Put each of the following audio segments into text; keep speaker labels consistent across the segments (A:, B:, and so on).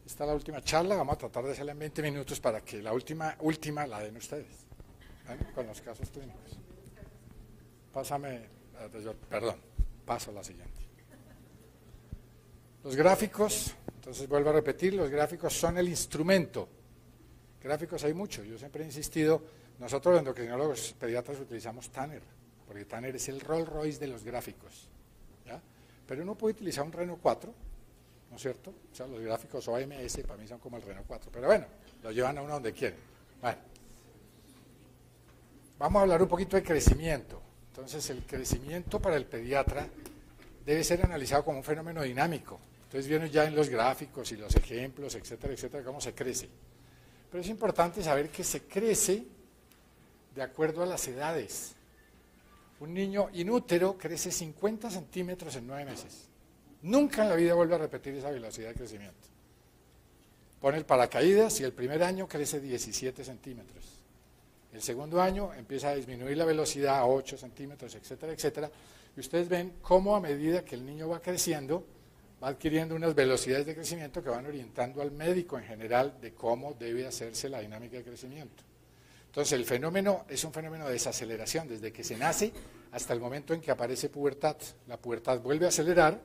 A: Esta es la última charla, vamos a tratar de hacerla en 20 minutos para que la última la den ustedes, ¿vale? Con los casos clínicos. Perdón, paso a la siguiente. Los gráficos, entonces vuelvo a repetir, los gráficos son el instrumento. Gráficos hay muchos, yo siempre he insistido, nosotros los endocrinólogos pediatras utilizamos Tanner, porque Tanner es el Rolls Royce de los gráficos, ¿ya? Pero uno puede utilizar un Reno 4, ¿no es cierto? O sea, los gráficos OMS para mí son como el Reno 4, pero bueno, lo llevan a uno donde quieren. Bueno, vamos a hablar un poquito de crecimiento. Entonces, el crecimiento para el pediatra debe ser analizado como un fenómeno dinámico. Entonces, vienen ya en los gráficos y los ejemplos, etcétera, cómo se crece. Pero es importante saber que se crece de acuerdo a las edades. Un niño inútero crece 50 centímetros en 9 meses. Nunca en la vida vuelve a repetir esa velocidad de crecimiento. Pone el paracaídas y el primer año crece 17 centímetros. El segundo año empieza a disminuir la velocidad a 8 centímetros, etcétera. Y ustedes ven cómo a medida que el niño va creciendo, va adquiriendo unas velocidades de crecimiento que van orientando al médico en general de cómo debe hacerse la dinámica de crecimiento. Entonces el fenómeno es un fenómeno de desaceleración, desde que se nace hasta el momento en que aparece pubertad. La pubertad vuelve a acelerar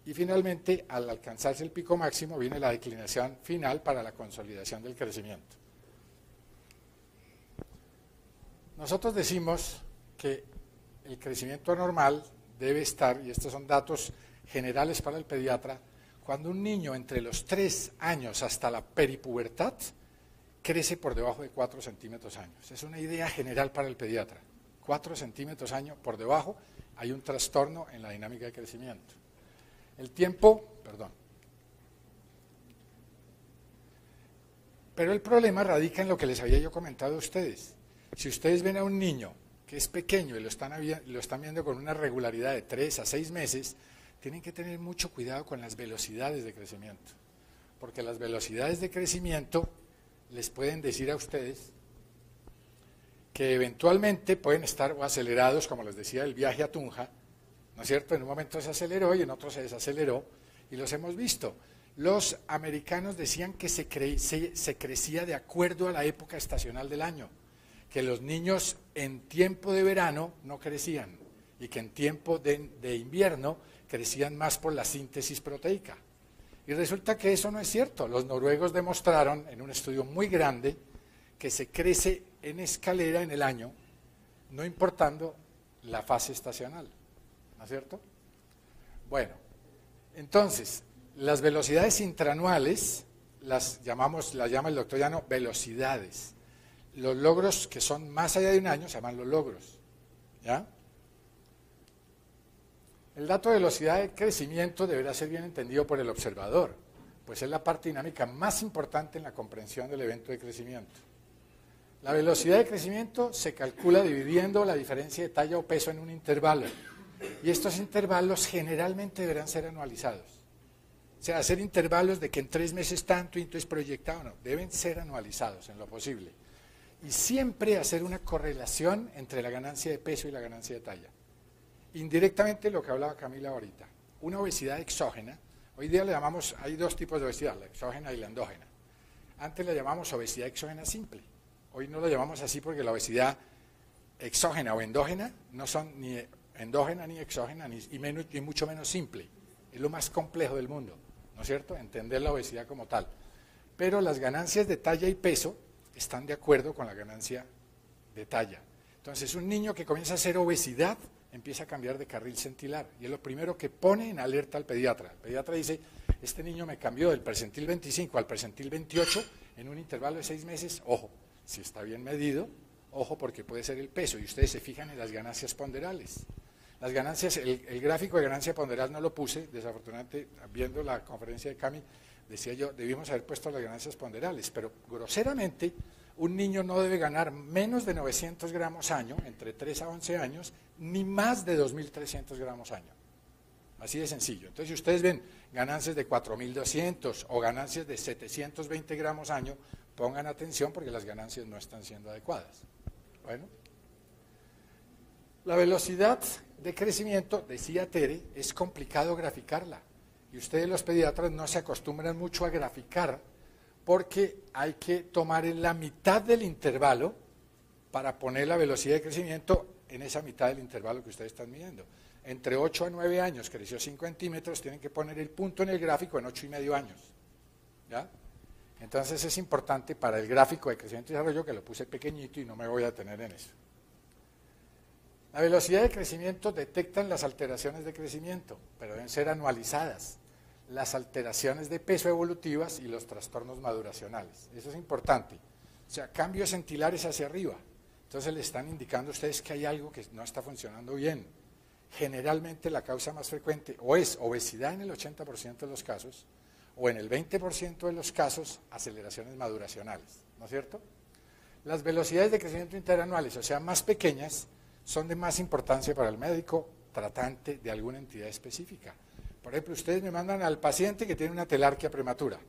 A: y finalmente al alcanzarse el pico máximo viene la declinación final para la consolidación del crecimiento. Nosotros decimos que el crecimiento anormal debe estar, y estos son datos generales para el pediatra, cuando un niño entre los 3 años hasta la peripubertad crece por debajo de 4 centímetros años. Es una idea general para el pediatra. 4 centímetros año por debajo hay un trastorno en la dinámica de crecimiento. El tiempo, Pero el problema radica en lo que les había yo comentado a ustedes. Si ustedes ven a un niño que es pequeño y lo están viendo con una regularidad de 3 a 6 meses, tienen que tener mucho cuidado con las velocidades de crecimiento, porque las velocidades de crecimiento les pueden decir a ustedes que eventualmente pueden estar o acelerados, como les decía, el viaje a Tunja, ¿no es cierto? En un momento se aceleró y en otro se desaceleró, y los hemos visto. Los americanos decían que se crecía de acuerdo a la época estacional del año, que los niños en tiempo de verano no crecían y que en tiempo de invierno crecían más por la síntesis proteica. Y resulta que eso no es cierto. Los noruegos demostraron en un estudio muy grande que se crece en escalera en el año, no importando la fase estacional, ¿no es cierto? Bueno, entonces, las velocidades intraanuales las llama el doctor Llano velocidades. Los logros que son más allá de un año se llaman los logros, ¿ya? El dato de velocidad de crecimiento deberá ser bien entendido por el observador, pues es la parte dinámica más importante en la comprensión del evento de crecimiento. La velocidad de crecimiento se calcula dividiendo la diferencia de talla o peso en un intervalo, y estos intervalos generalmente deberán ser anualizados. O sea, hacer intervalos de que en 3 meses tanto y entonces proyectado, no, deben ser anualizados en lo posible. Y siempre hacer una correlación entre la ganancia de peso y la ganancia de talla. Indirectamente lo que hablaba Camila ahorita, una obesidad exógena, hoy día le llamamos, hay 2 tipos de obesidad, la exógena y la endógena. Antes la llamamos obesidad exógena simple, hoy no la llamamos así porque la obesidad exógena o endógena no son ni endógena ni exógena y mucho menos simple, es lo más complejo del mundo, ¿no es cierto? Entender la obesidad como tal. Pero las ganancias de talla y peso están de acuerdo con la ganancia de talla. Entonces, un niño que comienza a hacer obesidad empieza a cambiar de carril centilar y es lo primero que pone en alerta al pediatra. El pediatra dice, este niño me cambió del percentil 25 al percentil 28 en un intervalo de 6 meses, ojo, si está bien medido, ojo porque puede ser el peso y ustedes se fijan en las ganancias ponderales. Las ganancias, el gráfico de ganancia ponderal no lo puse, desafortunadamente, viendo la conferencia de Cami, decía yo, debimos haber puesto las ganancias ponderales, pero groseramente, un niño no debe ganar menos de 900 gramos año, entre 3 a 11 años, ni más de 2.300 gramos año. Así de sencillo. Entonces, si ustedes ven ganancias de 4.200 o ganancias de 720 gramos año, pongan atención porque las ganancias no están siendo adecuadas. Bueno, la velocidad de crecimiento, decía Tere, es complicado graficarla. y ustedes los pediatras no se acostumbran mucho a graficar porque hay que tomar en la mitad del intervalo para poner la velocidad de crecimiento en esa mitad del intervalo que ustedes están midiendo. Entre 8 a 9 años creció 5 centímetros, tienen que poner el punto en el gráfico en 8,5 años. ¿Ya? Entonces es importante para el gráfico de crecimiento y desarrollo, que lo puse pequeñito y no me voy a detener en eso. La velocidad de crecimiento detectan las alteraciones de crecimiento, pero deben ser anualizadas. Las alteraciones de peso evolutivas y los trastornos maduracionales. Eso es importante. O sea, cambios centilares hacia arriba. Entonces le están indicando a ustedes que hay algo que no está funcionando bien. Generalmente la causa más frecuente o es obesidad en el 80% de los casos, o en el 20% de los casos, aceleraciones maduracionales, ¿no es cierto? Las velocidades de crecimiento interanuales, o sea, más pequeñas, son de más importancia para el médico tratante de alguna entidad específica. Por ejemplo, ustedes me mandan al paciente que tiene una telarquía prematura,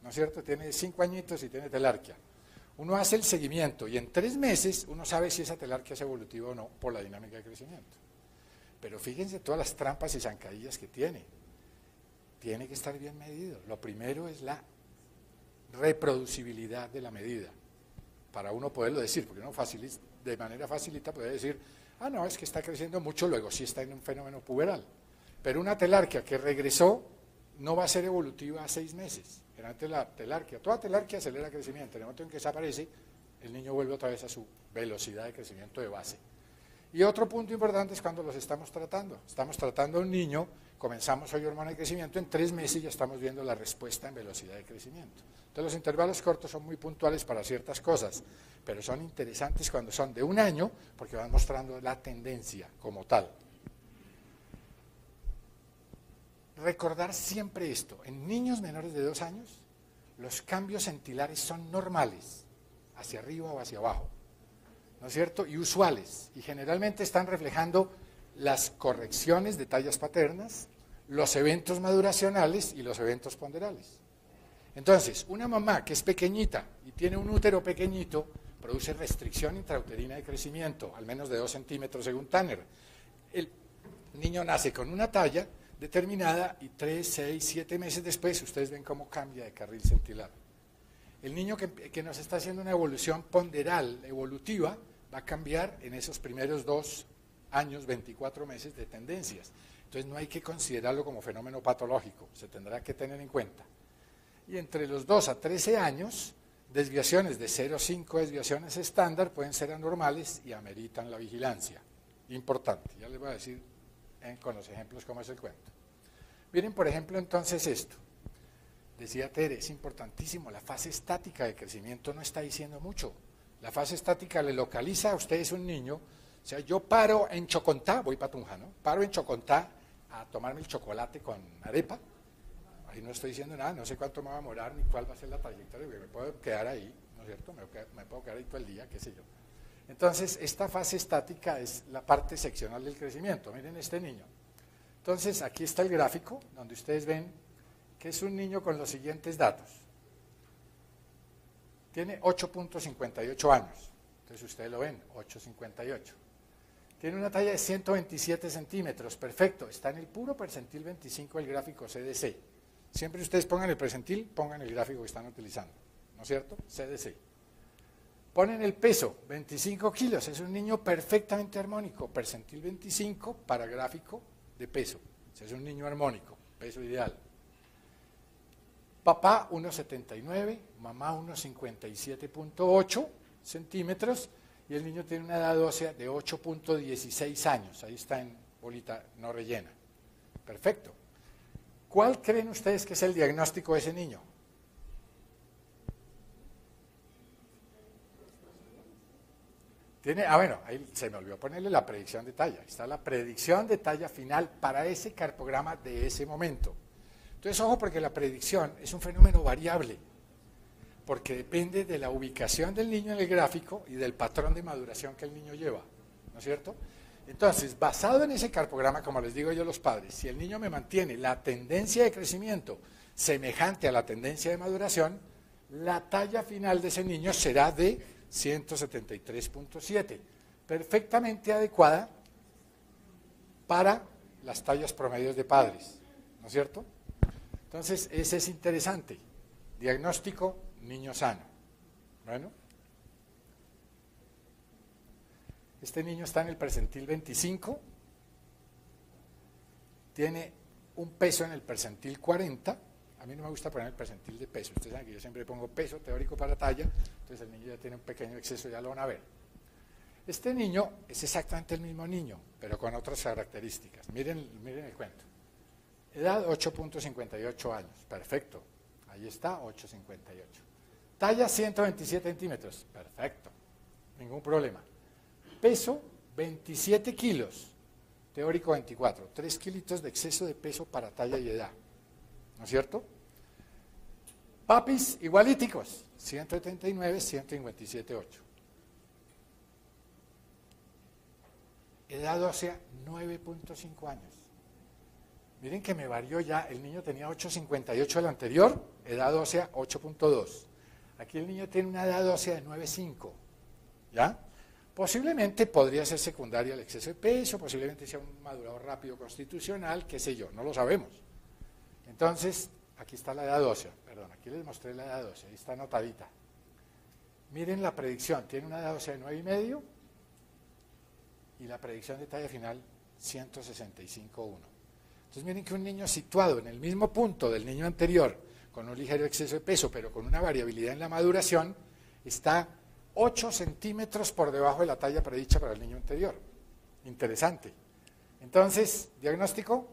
A: ¿no es cierto? Tiene 5 añitos y tiene telarquía. Uno hace el seguimiento y en 3 meses uno sabe si esa telarquía es evolutiva o no por la dinámica de crecimiento. Pero fíjense todas las trampas y zancadillas que tiene. Tiene que estar bien medido. Lo primero es la reproducibilidad de la medida, para uno poderlo decir, porque uno de manera facilita puede decir, ah, no, es que está creciendo mucho, luego sí está en un fenómeno puberal. Pero una telarquía que regresó no va a ser evolutiva a 6 meses. Generalmente la telarquía, toda telarquía acelera crecimiento. En el momento en que desaparece, el niño vuelve otra vez a su velocidad de crecimiento de base. Y otro punto importante es cuando los estamos tratando. Estamos tratando a un niño, comenzamos hoy hormona de crecimiento, en 3 meses ya estamos viendo la respuesta en velocidad de crecimiento. Entonces los intervalos cortos son muy puntuales para ciertas cosas, pero son interesantes cuando son de 1 año, porque van mostrando la tendencia como tal. Recordar siempre esto, en niños menores de 2 años, los cambios centilares son normales, hacia arriba o hacia abajo, ¿no es cierto? Y usuales, y generalmente están reflejando las correcciones de tallas paternas, los eventos maduracionales y los eventos ponderales. Entonces, una mamá que es pequeñita y tiene un útero pequeñito, produce restricción intrauterina de crecimiento, al menos de 2 centímetros según Tanner. El niño nace con una talla determinada y 3, 6, 7 meses después ustedes ven cómo cambia de carril centilar. El niño que nos está haciendo una evolución ponderal, evolutiva, va a cambiar en esos primeros 2 años, 24 meses de tendencias. Entonces no hay que considerarlo como fenómeno patológico, se tendrá que tener en cuenta. Y entre los 2 a 13 años, desviaciones de 0,5 desviaciones estándar pueden ser anormales y ameritan la vigilancia. Importante, ya les voy a decir con los ejemplos cómo es el cuento. Miren, por ejemplo, entonces esto. Decía Tere, es importantísimo, la fase estática de crecimiento no está diciendo mucho. La fase estática le localiza a ustedes un niño, o sea, yo paro en Chocontá, voy para Tunja, ¿no? Paro en Chocontá a tomarme el chocolate con arepa, ahí no estoy diciendo nada, no sé cuánto me va a demorar ni cuál va a ser la trayectoria, porque me puedo quedar ahí, ¿no es cierto? Me puedo quedar ahí todo el día, qué sé yo. Entonces, esta fase estática es la parte seccional del crecimiento. Miren este niño. Entonces, aquí está el gráfico, donde ustedes ven que es un niño con los siguientes datos. Tiene 8.58 años. Entonces, ustedes lo ven, 8.58. Tiene una talla de 127 centímetros. Perfecto, está en el puro percentil 25 del gráfico CDC. Siempre ustedes pongan el percentil, pongan el gráfico que están utilizando. ¿No es cierto? CDC. Ponen el peso, 25 kilos, es un niño perfectamente armónico, percentil 25 para gráfico de peso, es un niño armónico, peso ideal. Papá 1,79, mamá 1,57.8 centímetros y el niño tiene una edad ósea de 8.16 años, ahí está en bolita no rellena. Perfecto. ¿Cuál creen ustedes que es el diagnóstico de ese niño? Bueno, ahí se me olvidó ponerle la predicción de talla. Está la predicción de talla final para ese carpograma de ese momento. Entonces, ojo, porque la predicción es un fenómeno variable, porque depende de la ubicación del niño en el gráfico y del patrón de maduración que el niño lleva, ¿no es cierto? Entonces, basado en ese carpograma, como les digo yo a los padres, si el niño me mantiene la tendencia de crecimiento semejante a la tendencia de maduración, la talla final de ese niño será de 173.7, perfectamente adecuada para las tallas promedios de padres, ¿no es cierto? Entonces, ese es interesante. Diagnóstico, niño sano. Bueno, este niño está en el percentil 25, tiene un peso en el percentil 40. A mí no me gusta poner el percentil de peso. Ustedes saben que yo siempre pongo peso teórico para talla, entonces el niño ya tiene un pequeño exceso, ya lo van a ver. Este niño es exactamente el mismo niño, pero con otras características. Miren el cuento. Edad 8.58 años, perfecto. Ahí está, 8.58. Talla 127 centímetros, perfecto, ningún problema. Peso 27 kilos, teórico 24, 3 kilitos de exceso de peso para talla y edad, ¿no es cierto? Papis igualíticos, 179, 157, 8. Edad ósea 9.5 años. Miren que me varió ya, el niño tenía 8.58 el anterior, edad ósea 8.2. Aquí el niño tiene una edad ósea de 9.5, ¿ya? Posiblemente podría ser secundaria el exceso de peso, posiblemente sea un madurador rápido constitucional, qué sé yo, no lo sabemos. Entonces, aquí está la edad ósea, perdón, aquí les mostré la edad ósea, ahí está anotadita. Miren la predicción, tiene una edad ósea de 9,5 y la predicción de talla final 165,1. Entonces miren que un niño situado en el mismo punto del niño anterior, con un ligero exceso de peso, pero con una variabilidad en la maduración, está 8 centímetros por debajo de la talla predicha para el niño anterior. Interesante. Entonces, ¿diagnóstico?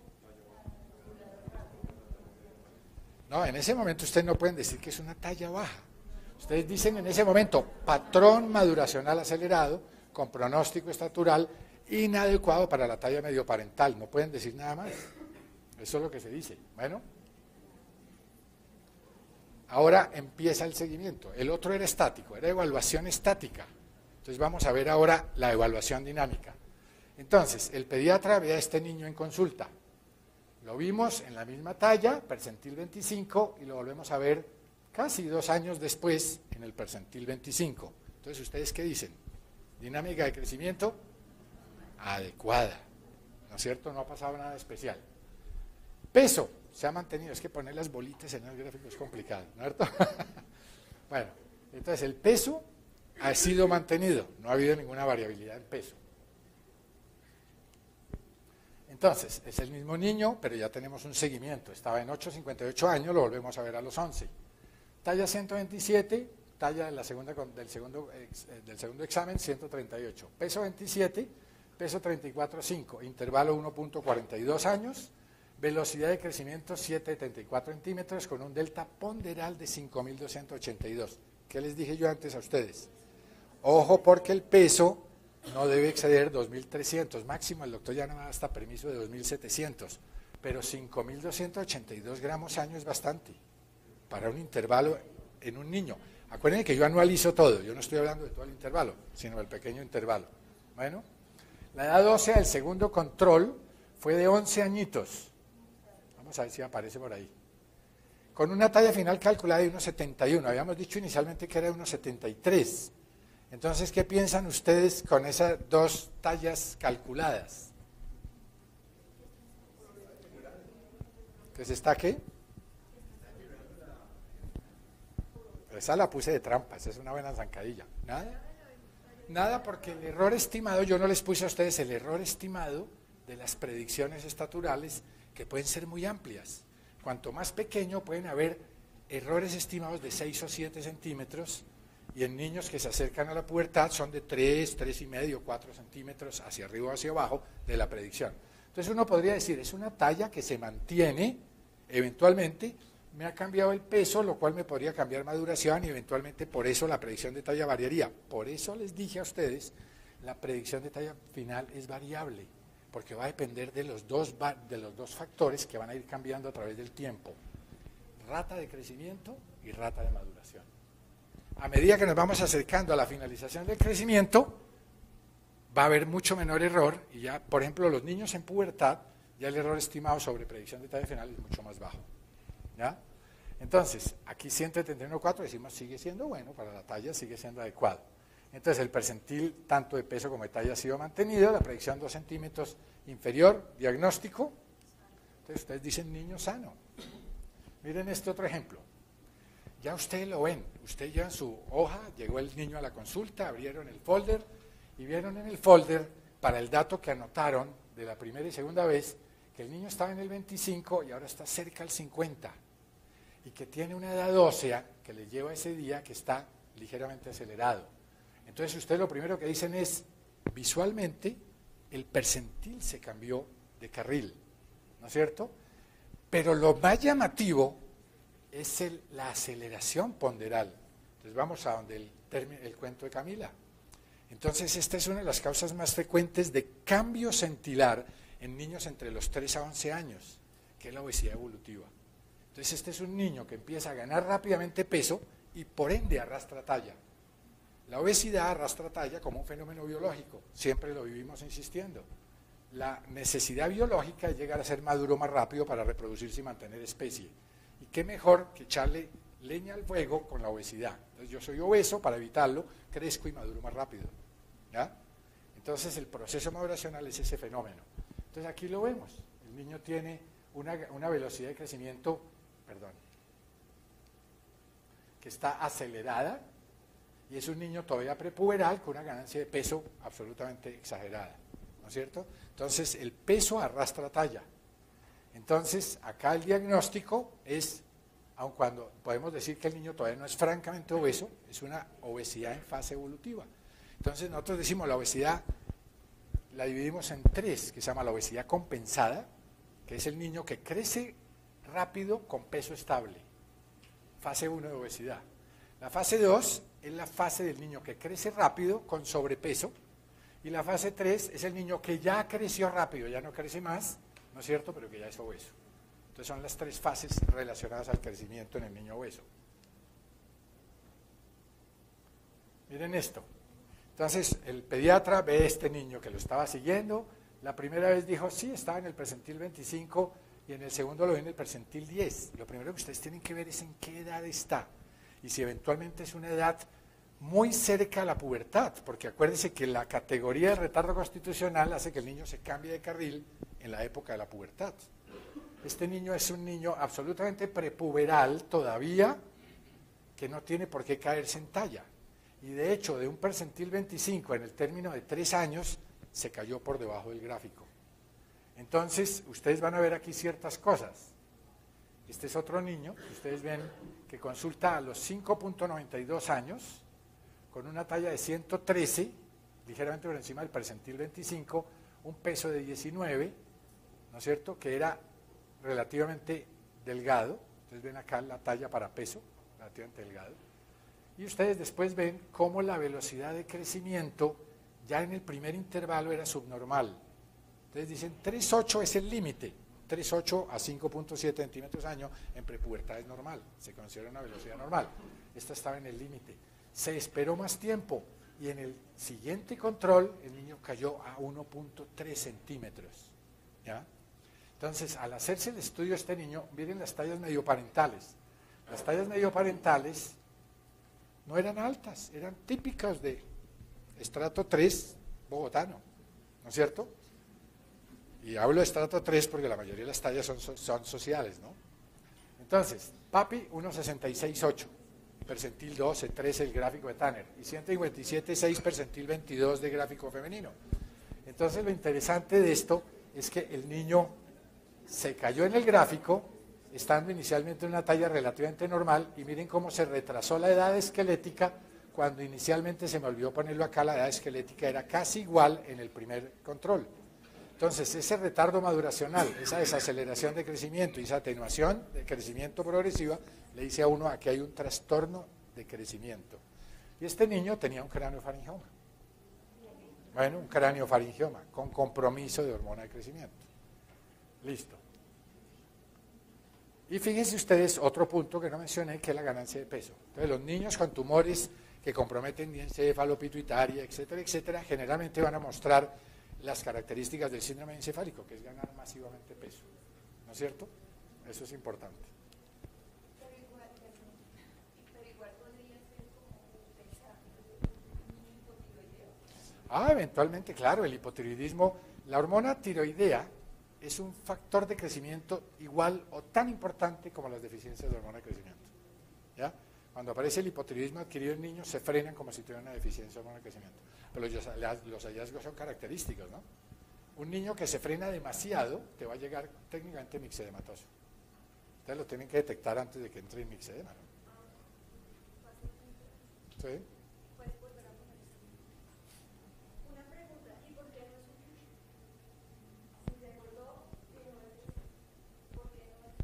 A: No, en ese momento ustedes no pueden decir que es una talla baja. Ustedes dicen en ese momento, patrón maduracional acelerado, con pronóstico estatural, inadecuado para la talla medioparental. No pueden decir nada más. Eso es lo que se dice. Bueno. Ahora empieza el seguimiento. El otro era estático, era evaluación estática. Entonces vamos a ver ahora la evaluación dinámica. Entonces, el pediatra ve a este niño en consulta. Lo vimos en la misma talla, percentil 25, y lo volvemos a ver casi 2 años después en el percentil 25. Entonces, ¿ustedes qué dicen? Dinámica de crecimiento adecuada, ¿no es cierto? No ha pasado nada especial. Peso, se ha mantenido, es que poner las bolitas en el gráfico es complicado, ¿no es cierto? Bueno, entonces el peso ha sido mantenido, no ha habido ninguna variabilidad en peso. Entonces, es el mismo niño, pero ya tenemos un seguimiento, estaba en 8,58 años, lo volvemos a ver a los 11. Talla 127, talla de la segunda, del segundo examen 138, peso 27, peso 34,5, intervalo 1.42 años, velocidad de crecimiento 7,74 centímetros con un delta ponderal de 5.282. ¿Qué les dije yo antes a ustedes? Ojo porque el peso no debe exceder 2.300, máximo el doctor ya no da hasta permiso de 2.700, pero 5.282 gramos año es bastante para un intervalo en un niño. Acuérdense que yo anualizo todo, yo no estoy hablando de todo el intervalo, sino del pequeño intervalo. Bueno, la edad ósea del segundo control fue de 11 añitos. Vamos a ver si aparece por ahí. Con una talla final calculada de 1,71. Habíamos dicho inicialmente que era 1,73. Entonces, ¿qué piensan ustedes con esas dos tallas calculadas? Entonces, ¿está qué? Esa la puse de trampa, esa es una buena zancadilla. ¿Nada? Nada, porque el error estimado, yo no les puse a ustedes el error estimado de las predicciones estaturales, que pueden ser muy amplias. Cuanto más pequeño pueden haber errores estimados de 6 o 7 centímetros, y en niños que se acercan a la pubertad son de 3, 3,5, 4 centímetros hacia arriba o hacia abajo de la predicción. Entonces uno podría decir, es una talla que se mantiene, eventualmente me ha cambiado el peso, lo cual me podría cambiar maduración y eventualmente por eso la predicción de talla variaría. Por eso les dije a ustedes, la predicción de talla final es variable, porque va a depender de los dos factores que van a ir cambiando a través del tiempo. Rata de crecimiento y rata de maduración. A medida que nos vamos acercando a la finalización del crecimiento, va a haber mucho menor error y ya, por ejemplo, los niños en pubertad, ya el error estimado sobre predicción de talla final es mucho más bajo. ¿Ya? Entonces, aquí 171,4 decimos sigue siendo bueno, para la talla sigue siendo adecuado. Entonces, el percentil tanto de peso como de talla ha sido mantenido, la predicción 2 centímetros inferior, diagnóstico. Entonces, ustedes dicen niño sano. Miren este otro ejemplo. Ya ustedes lo ven, ustedes llevan su hoja, llegó el niño a la consulta, abrieron el folder y vieron en el folder, para el dato que anotaron de la primera y segunda vez, que el niño estaba en el 25 y ahora está cerca al 50, y que tiene una edad ósea que le lleva ese día que está ligeramente acelerado. Entonces ustedes lo primero que dicen es, visualmente, el percentil se cambió de carril, ¿no es cierto? Pero lo más llamativo es la aceleración ponderal. Entonces vamos a donde el cuento de Camila. Entonces esta es una de las causas más frecuentes de cambio centilar en niños entre los 3 a 11 años, que es la obesidad evolutiva. Entonces este es un niño que empieza a ganar rápidamente peso y por ende arrastra talla. La obesidad arrastra talla como un fenómeno biológico, siempre lo vivimos insistiendo. La necesidad biológica es llegar a ser maduro más rápido para reproducirse y mantener especie. Y qué mejor que echarle leña al fuego con la obesidad. Entonces yo soy obeso, para evitarlo, crezco y maduro más rápido. ¿Ya? Entonces el proceso maduracional es ese fenómeno. Entonces aquí lo vemos. El niño tiene una velocidad de crecimiento, que está acelerada, y es un niño todavía prepuberal con una ganancia de peso absolutamente exagerada, ¿no es cierto? Entonces el peso arrastra talla. Entonces acá el diagnóstico es, aun cuando podemos decir que el niño todavía no es francamente obeso, es una obesidad en fase evolutiva. Entonces nosotros decimos la obesidad la dividimos en 3, que se llama la obesidad compensada, que es el niño que crece rápido con peso estable, fase 1 de obesidad. La fase 2 es la fase del niño que crece rápido con sobrepeso, y la fase 3 es el niño que ya creció rápido, ya no crece más, ¿no es cierto?, pero que ya es obeso. Entonces son las 3 fases relacionadas al crecimiento en el niño obeso. Miren esto. Entonces el pediatra ve a este niño que lo estaba siguiendo, la primera vez dijo, sí, estaba en el percentil 25, y en el segundo lo ve en el percentil 10. Lo primero que ustedes tienen que ver es en qué edad está, y si eventualmente es una edad muy cerca a la pubertad, porque acuérdense que la categoría de retardo constitucional hace que el niño se cambie de carril en la época de la pubertad. Este niño es un niño absolutamente prepuberal todavía, que no tiene por qué caerse en talla, y de hecho de un percentil 25 en el término de 3 años se cayó por debajo del gráfico. Entonces ustedes van a ver aquí ciertas cosas. Este es otro niño, ustedes ven que consulta a los 5.92 años, con una talla de 113, ligeramente por encima del percentil 25, un peso de 19, ¿no es cierto?, que era relativamente delgado. Ustedes ven acá la talla para peso, relativamente delgado. Y ustedes después ven cómo la velocidad de crecimiento ya en el primer intervalo era subnormal. Entonces dicen 3.8 es el límite, 3.8 a 5.7 centímetros año en prepubertad es normal, se considera una velocidad normal. Esta estaba en el límite. Se esperó más tiempo y en el siguiente control el niño cayó a 1.3 centímetros. ¿Ya? Entonces, al hacerse el estudio a este niño, miren las tallas medioparentales. Las tallas medioparentales no eran altas, eran típicas de estrato 3 bogotano, ¿no es cierto? Y hablo de estrato 3 porque la mayoría de las tallas son sociales, ¿no? Entonces, papi, 1.66.8, percentil 12, 13 el gráfico de Tanner, y 157.6, percentil 22 de gráfico femenino. Entonces, lo interesante de esto es que el niño se cayó en el gráfico, estando inicialmente en una talla relativamente normal, y miren cómo se retrasó la edad esquelética, cuando inicialmente se me olvidó ponerlo acá, la edad esquelética era casi igual en el primer control. Entonces, ese retardo maduracional, esa desaceleración de crecimiento y esa atenuación de crecimiento progresiva, le dice a uno a que hay un trastorno de crecimiento. Y este niño tenía un craneofaringioma. Bueno, un craneofaringioma con compromiso de hormona de crecimiento. Listo. Y fíjense ustedes otro punto que no mencioné, que es la ganancia de peso. Entonces, los niños con tumores que comprometen diencéfalo, pituitaria, etcétera, etcétera, generalmente van a mostrar las características del síndrome encefálico, que es ganar masivamente peso, ¿no es cierto? Eso es importante.
B: Pero igual podría ser como un hipotiroideo.
A: Eventualmente, claro, el hipotiroidismo, la hormona tiroidea es un factor de crecimiento igual o tan importante como las deficiencias de hormona de crecimiento. ¿Ya? Cuando aparece el hipotiroidismo adquirido en niños, se frenan como si tuvieran una deficiencia de hormona de crecimiento. Pero los hallazgos son característicos, ¿no? Un niño que se frena demasiado te va a llegar técnicamente mixedematoso. Ustedes lo tienen que detectar antes de que entre en mixedema, ¿no? ¿Sí?
B: Una pregunta, ¿y por qué no es un si se acordó que no es por qué no es?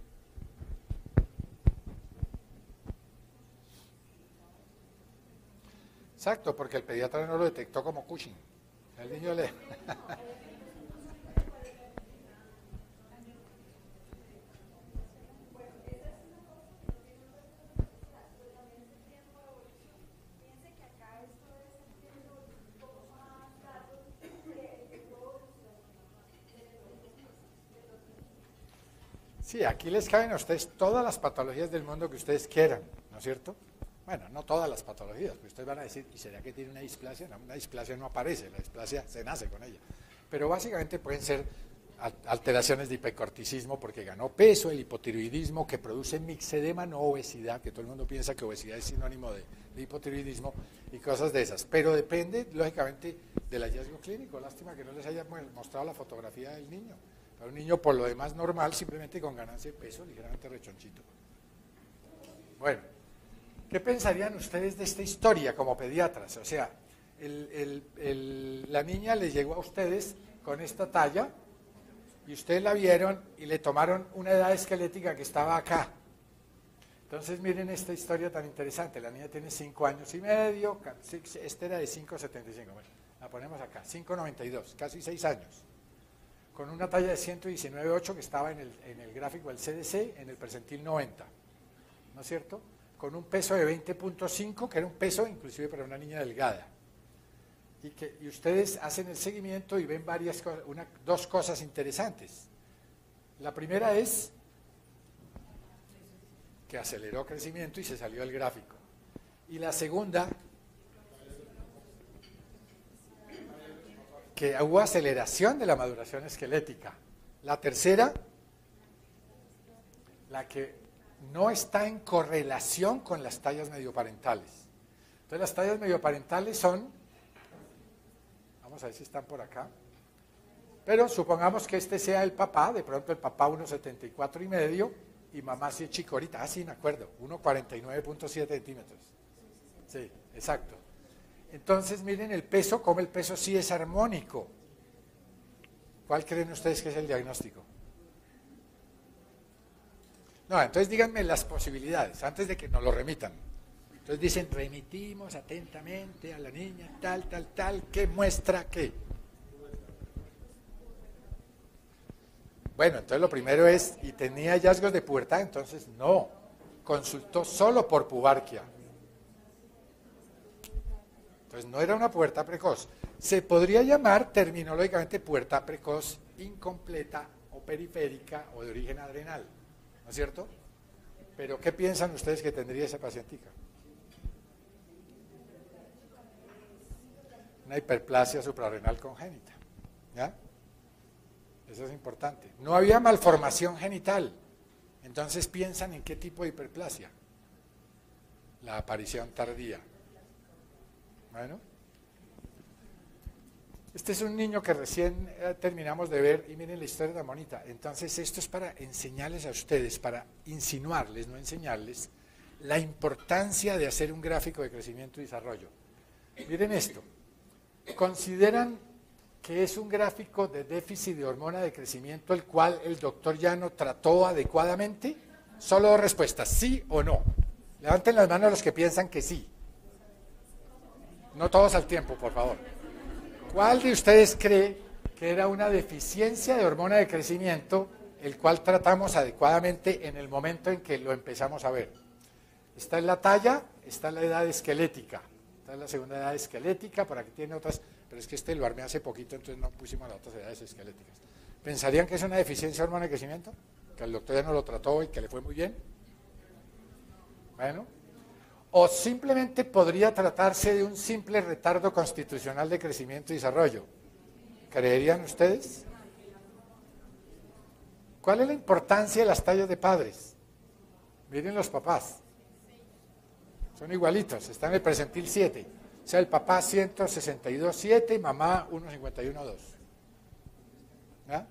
A: Exacto, porque el pediatra no lo detectó como Cushing. El niño le... Sí, aquí les caben a ustedes todas las patologías del mundo que ustedes quieran, ¿no es cierto? Bueno, no todas las patologías, porque ustedes van a decir, ¿y será que tiene una displasia? No, una displasia no aparece, la displasia se nace con ella. Pero básicamente pueden ser alteraciones de hipercorticismo porque ganó peso, el hipotiroidismo que produce mixedema, no obesidad, que todo el mundo piensa que obesidad es sinónimo de hipotiroidismo y cosas de esas. Pero depende, lógicamente, del hallazgo clínico. Lástima que no les haya mostrado la fotografía del niño. Para un niño, por lo demás, normal, simplemente con ganancia de peso, ligeramente rechonchito. Bueno, ¿qué pensarían ustedes de esta historia como pediatras? O sea, la niña les llegó a ustedes con esta talla y ustedes la vieron y le tomaron una edad esquelética que estaba acá. Entonces miren esta historia tan interesante. La niña tiene 5 años y medio, esta era de 5,75, bueno, la ponemos acá, 5,92, casi 6 años. Con una talla de 119,8 que estaba en el gráfico del CDC, en el percentil 90, ¿no es cierto? Con un peso de 20,5, que era un peso inclusive para una niña delgada. Y ustedes hacen el seguimiento y ven dos cosas interesantes. La primera es que aceleró crecimiento y se salió el gráfico. Y la segunda, que hubo aceleración de la maduración esquelética. La tercera, la que no está en correlación con las tallas medioparentales. Entonces las tallas medioparentales son, vamos a ver si están por acá, pero supongamos que este sea el papá, de pronto el papá 1,74 y medio y mamá si es chicorita, sí me acuerdo, 1,49,7 centímetros. Sí, exacto. Entonces miren el peso, como el peso sí es armónico. ¿Cuál creen ustedes que es el diagnóstico? No, entonces díganme las posibilidades, antes de que nos lo remitan. Entonces dicen, remitimos atentamente a la niña, tal, ¿qué muestra qué? Bueno, entonces lo primero es, ¿y tenía hallazgos de pubertad? Entonces no, consultó solo por pubarquia. Entonces no era una pubertad precoz. Se podría llamar terminológicamente pubertad precoz incompleta o periférica o de origen adrenal, ¿no es cierto? Pero ¿qué piensan ustedes que tendría esa pacientica? Una hiperplasia suprarrenal congénita, ¿ya? Eso es importante. No había malformación genital, entonces piensan en qué tipo de hiperplasia. La aparición tardía. Bueno, este es un niño que recién terminamos de ver y miren la historia tan bonita. Entonces esto es para enseñarles a ustedes, para insinuarles, no enseñarles, la importancia de hacer un gráfico de crecimiento y desarrollo. Miren esto, ¿consideran que es un gráfico de déficit de hormona de crecimiento el cual el doctor Llano trató adecuadamente? Solo dos respuestas, sí o no. Levanten las manos los que piensan que sí. No todos al tiempo, por favor. ¿Cuál de ustedes cree que era una deficiencia de hormona de crecimiento el cual tratamos adecuadamente en el momento en que lo empezamos a ver? Esta es la talla, esta es la edad esquelética. Esta es la segunda edad esquelética, por aquí tiene otras, pero es que lo armé hace poquito, entonces no pusimos las otras edades esqueléticas. ¿Pensarían que es una deficiencia de hormona de crecimiento? ¿Que el doctor ya no lo trató y que le fue muy bien? Bueno. ¿O simplemente podría tratarse de un simple retardo constitucional de crecimiento y desarrollo? ¿Creerían ustedes? ¿Cuál es la importancia de las tallas de padres? Miren los papás. Son igualitos, están en el presentil 7. O sea, el papá 162,7 y mamá 151,2. ¿Ya?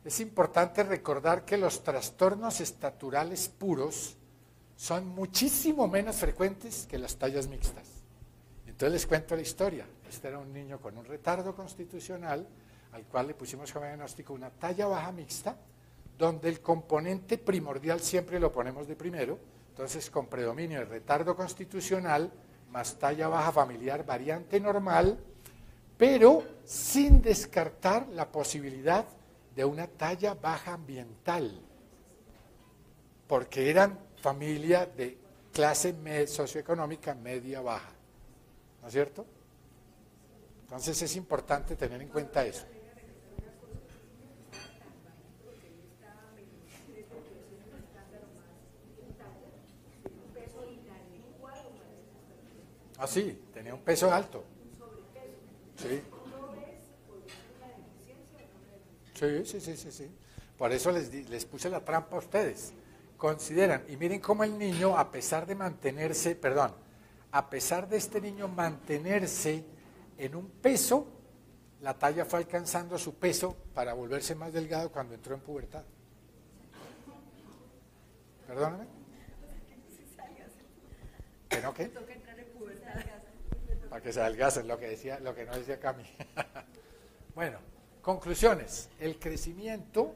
A: Es importante recordar que los trastornos estaturales puros son muchísimo menos frecuentes que las tallas mixtas. Entonces les cuento la historia. Este era un niño con un retardo constitucional al cual le pusimos como diagnóstico una talla baja mixta, donde el componente primordial siempre lo ponemos de primero. Entonces, con predominio de retardo constitucional más talla baja familiar variante normal, pero sin descartar la posibilidad de una talla baja ambiental, porque eran familia de clase socioeconómica media-baja, ¿no es cierto? Entonces es importante tener en cuenta eso. Ah, sí, tenía un peso alto. Sí. Sí. Por eso les puse la trampa a ustedes. Consideran, y miren cómo el niño, a pesar de mantenerse, a pesar de este niño mantenerse en un peso, la talla fue alcanzando su peso para volverse más delgado cuando entró en pubertad. Perdóname. ¿Que no qué? Para que se adelgacen, lo que no decía Cami. Bueno, conclusiones. El crecimiento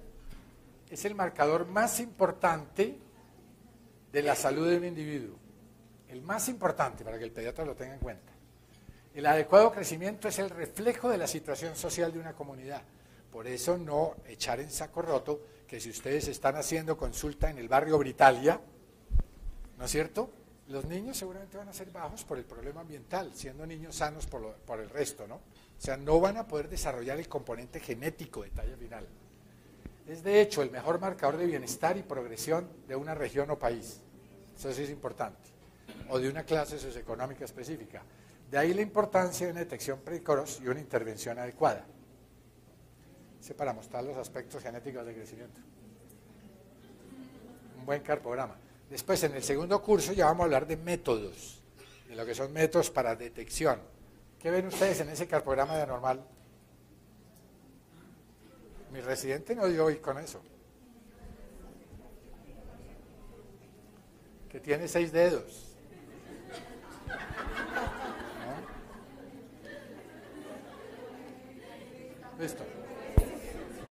A: es el marcador más importante de la salud de un individuo. El más importante, para que el pediatra lo tenga en cuenta. El adecuado crecimiento es el reflejo de la situación social de una comunidad. Por eso no echar en saco roto que si ustedes están haciendo consulta en el barrio Britalia, ¿no es cierto?, los niños seguramente van a ser bajos por el problema ambiental, siendo niños sanos por el resto, ¿no? O sea, no van a poder desarrollar el componente genético de talla final. Es de hecho el mejor marcador de bienestar y progresión de una región o país. Eso sí es importante. O de una clase socioeconómica específica. De ahí la importancia de una detección precoz y una intervención adecuada. Para mostrar los aspectos genéticos del crecimiento. Un buen cartograma. Después, en el segundo curso, ya vamos a hablar de métodos, de lo que son métodos para detección. ¿Qué ven ustedes en ese cartograma de anormal? Mi residente no dio hoy con eso. Que tiene 6 dedos. ¿No? Listo.